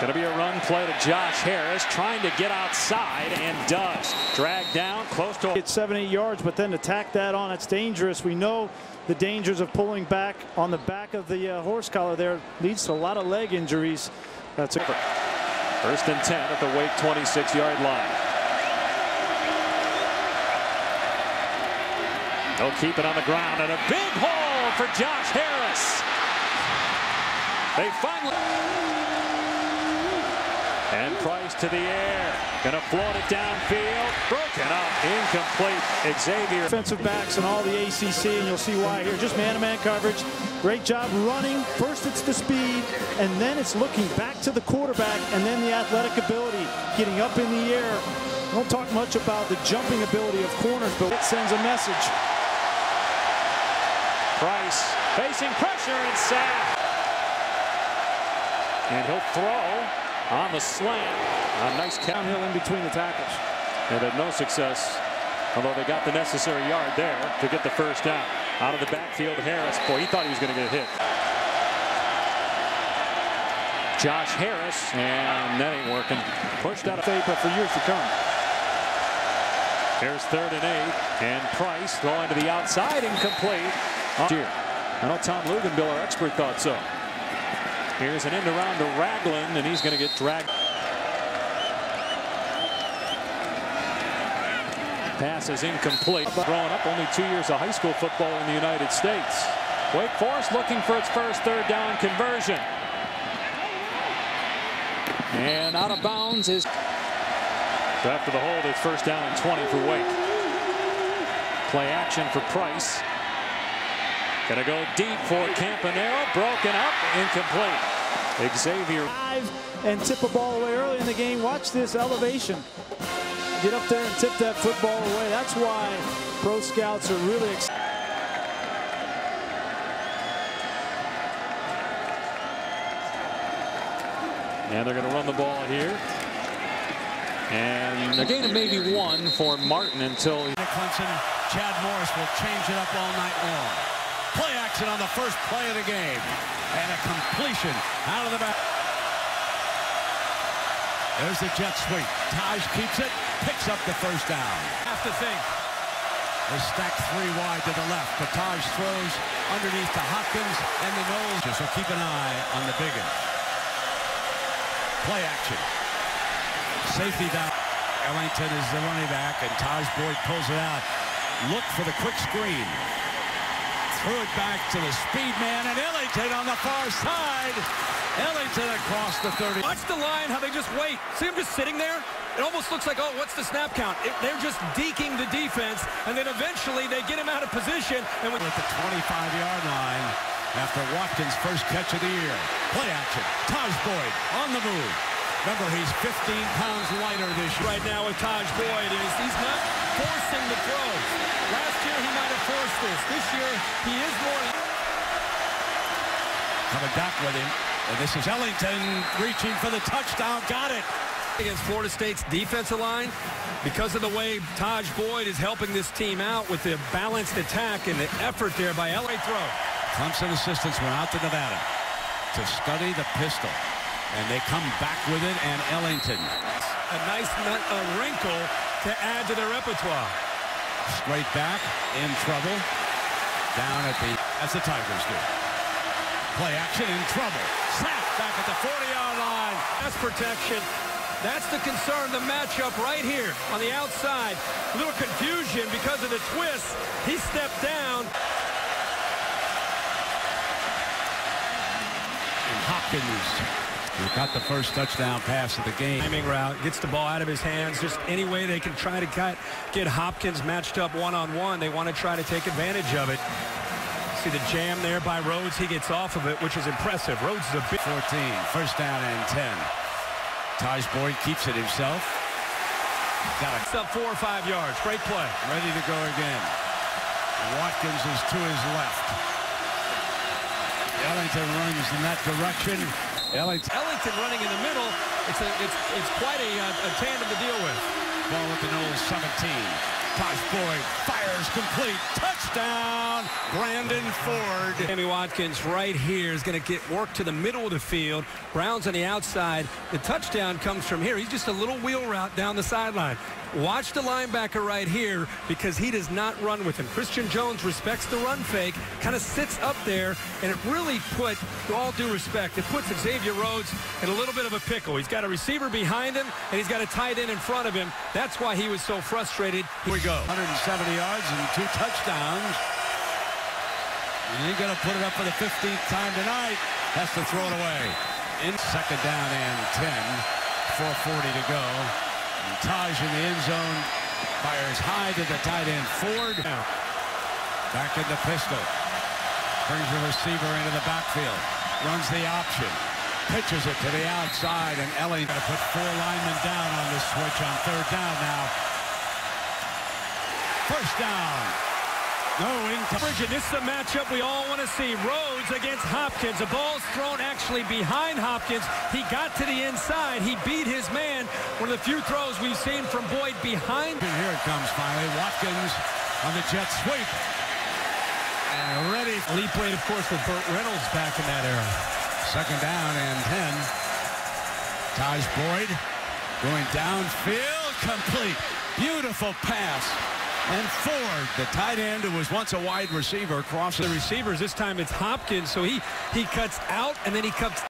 Going to be a run play to Josh Harris, trying to get outside, and does. Dragged down close to it's 7-8 yards, but then attack that on. It's dangerous. We know the dangers of pulling back on the back of the horse collar there leads to a lot of leg injuries. That's over. 1st and 10 at the Wake 26-yard line. They'll keep it on the ground, and a big hole for Josh Harris. They finally. And Price to the air. Going to float it downfield. Broken up. Incomplete. Xavier. Defensive backs and all the ACC, and you'll see why here. Just man-to-man coverage. Great job running. First it's the speed, and then it's looking back to the quarterback, and then the athletic ability. Getting up in the air. Don't talk much about the jumping ability of corners, but it sends a message. Price facing pressure and sack. And he'll throw on the slant. A nice downhill in between the tackles. And had no success, although they got the necessary yard there to get the first down. Out of the backfield, Harris. Boy, he thought he was going to get hit. Josh Harris, and that ain't working. Pushed out of faith, but for years to come. Here's 3rd and 8, and Price throwing to the outside, incomplete. I know Tom Luganbill, our expert, thought so. Here's an end around to Ragland, and he's going to get dragged. Pass is incomplete. Growing up, only 2 years of high school football in the United States. Wake Forest looking for its first 3rd down conversion. And out of bounds is. After the hold, it's 1st down and 20 for Wake. Play action for Price. Gonna go deep for Campanero. Broken up, incomplete. Xavier. And tip a ball away early in the game. Watch this elevation. Get up there and tip that football away. That's why pro scouts are really excited. And they're going to run the ball here. And a gain of maybe 1 for Martin until Clemson. Chad Morris will change it up all night long. Play action on the first play of the game. And a completion out of the back. There's the jet sweep. Taj keeps it, picks up the first down. Have to think. They stack 3 wide to the left, but Taj throws underneath to Hopkins and the Knowles. So keep an eye on the big one. Play action. Safety down. Ellington is the running back, and Taj Boyd pulls it out. Look for the quick screen. Threw it back to the speed man, and Ellington on the far side. Ellington across the 30. Watch the line, how they just wait. See him just sitting there? It almost looks like, oh, what's the snap count? They're just deking the defense, and then eventually they get him out of position. And at the 25-yard line after Watkins' first catch of the year. Play action. Taj Boyd on the move. Remember, he's 15 pounds lighter this year. Right now with Taj Boyd is he's not forcing the throws. Last year he might have forced this. This year he is more. Coming back with him. And this is Ellington reaching for the touchdown. Got it. Against Florida State's defensive line, because of the way Taj Boyd is helping this team out with the balanced attack and the effort there by LA throw. Clemson assistants went out to Nevada to study the pistol. And they come back with it, and Ellington. A nice wrinkle to add to their repertoire. Straight back, in trouble. Down at the, as the Tigers do. Play action, in trouble. Snap back at the 40-yard line. That's protection. That's the concern, the matchup right here on the outside. A little confusion because of the twist. He stepped down. And Hopkins. He got the first touchdown pass of the game. Timing route, gets the ball out of his hands. Just any way they can try to get Hopkins matched up one-on-one. They want to try to take advantage of it. See the jam there by Rhodes. He gets off of it, which is impressive. Rhodes is a big 14. First down and 10. Taj Boyd keeps it himself. Got it. Up 4 or 5 yards. Great play. Ready to go again. Watkins is to his left. Ellington runs in that direction. Ellington running in the middle. It's quite a tandem to deal with. Ball with the Knowles 17. Taj Boyd fires complete. Touchdown, Brandon Ford. Sammy Watkins right here is going to get work to the middle of the field. Brown's on the outside. The touchdown comes from here. He's just a little wheel route down the sideline. Watch the linebacker right here because he does not run with him. Christian Jones respects the run fake, kind of sits up there, and it really put, to all due respect, it puts Xavier Rhodes in a little bit of a pickle. He's got a receiver behind him, and he's got a tight end in front of him. That's why he was so frustrated. Here we go. 170 yards and 2 touchdowns. And he's going to put it up for the 15th time tonight. Has to throw it away. In second down and 10. 4:40 to go. And Taj in the end zone fires high to the tight end Ford. Back in the pistol. Brings the receiver into the backfield. Runs the option. Pitches it to the outside, and Ellie going to put 4 linemen down on this switch on 3rd down now. First down. Going coverage, And this is a matchup we all want to see. Rhodes against Hopkins. The ball's thrown actually behind Hopkins. He got to the inside. He beat his man. One of the few throws we've seen from Boyd behind. And here it comes finally. Watkins on the jet sweep. And ready. Lee played, of course, with Burt Reynolds back in that era. Second down and 10. Taj Boyd going downfield. Complete. Beautiful pass. And Ford, the tight end who was once a wide receiver, crosses the receivers. This time it's Hopkins, so he cuts out and then he cuts